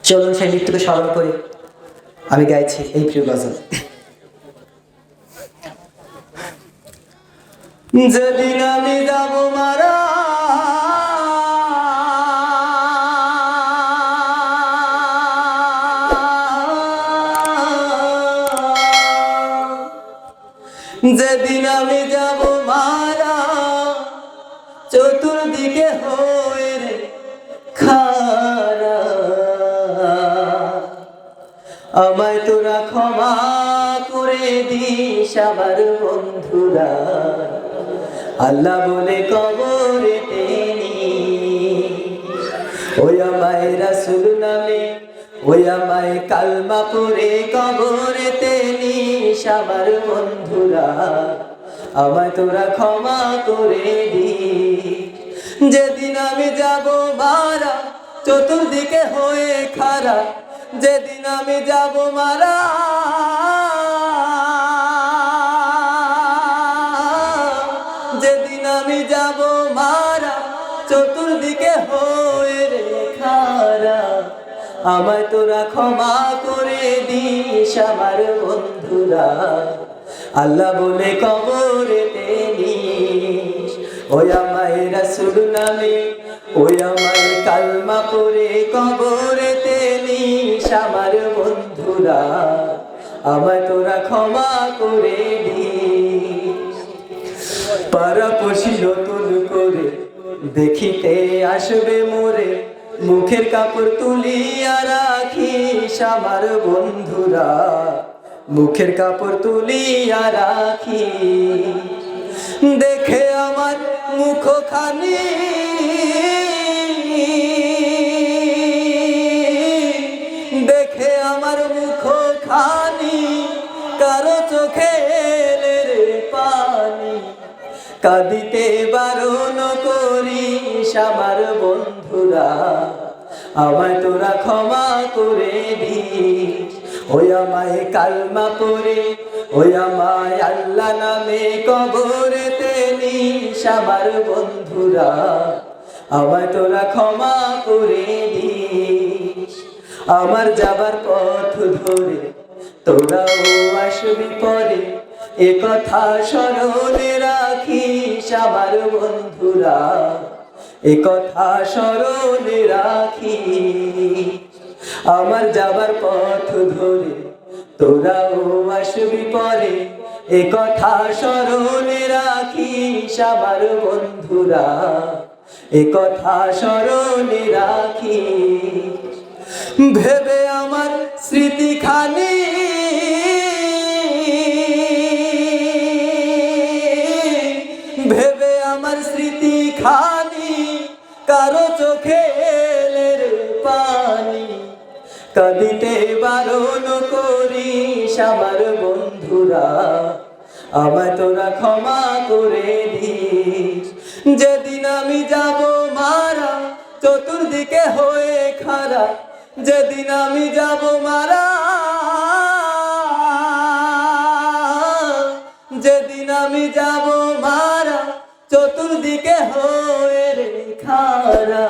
চলুন সেই মৃত্যুকে স্মরণ করে আমি গাইছি এই প্রিয় গজল। যেদিন আমি যাব মারা, যেদিন আমি যাব মারা, চতুর্দিকে হয়ে রে খারা, আমায় তোরা ক্ষমা করে দিস আমার বন্ধুরা, আল্লাহ বলে কবরেতে ওই আমায় রাসূল নামে, ওই আমায় কালমা পড়ে কবরেতে নিস আমার বন্ধুরা, আমায় তোরা ক্ষমা করে দিস। যেদিন আমি যাব মারা, চতুর্দিকে হয়ে খারা, যেদিন আমি যাব মারা, যেদিন আমি যাব মারা, চতুর্দিকে হয়ে রে খারা, আমায় তোরা ক্ষমা করে দিস আমার বন্ধুরা, আল্লাহ বলে কবরেতে নিস। ওই আমায় রাসূল নামে, ওই আমায় কালমা পড়ে কবরেতে নিস আমার বন্ধুরা, আমায় তোরা ক্ষমা করে দিস। পাড়াপড়শি নতুন করে দেখিতে আসবে মোরে, মুখের কাপড় তুলিয়া রাখিস আমার বন্ধুরা, মুখের কাপড় তুলিয়া রাখি, দেখে আমার মুখখানি, দেখে আমার মুখখানি, কারো চোখে এলে রে পানি, কাঁদিতে বারণ করিস আমার বন্ধুরা, আমায় তোরা ক্ষমা করে দিস। ওই আমায় কালমা পড়ে, ওই আমায় আল্লাহ নামে কবরেতে নিস আমার বন্ধুরা, আমায় তোরা ক্ষমা করে দিস। আমার যাবার পথ ধরে তোরাও আসবি পরে, এ কথা স্মরণে রাখিস আমার বন্ধুরা, এ কথা স্মরণে রাখিস। আমার যাবার পথ ধরে তোরাও আসবি পরে, এ কথা স্মরণে রাখিস আমার বন্ধুরা, এ কথা স্মরণে রাখিস। ভেবে আমার স্মৃতিখানি, ভেবে আমার স্মৃতিখানি, কারো চোখে এলে রে পানি, কাঁদিতে বারণ করিস আমার বন্ধুরা, আমায় তোরা ক্ষমা করে দিস। যেদিন আমি যাব মারা, চতুর্দিকে হয়ে খারা, যেদিন আমি যাব মারা, যেদিন আমি যাব মারা, চতুর্দিকে হয়ে রে খারা,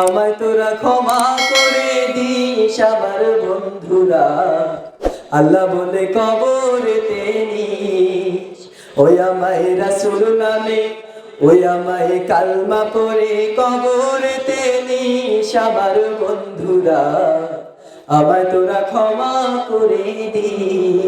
আমায় তোরা ক্ষমা করে দিস আমার বন্ধুরা, আল্লাহ বলে কবরেতে নিস। ওই আমায় রাসূল নামে, ওই আমায় কালমা পড়ে কবরেতে নিস আমার বন্ধুরা, আমায় তোরা ক্ষমা করে দিস।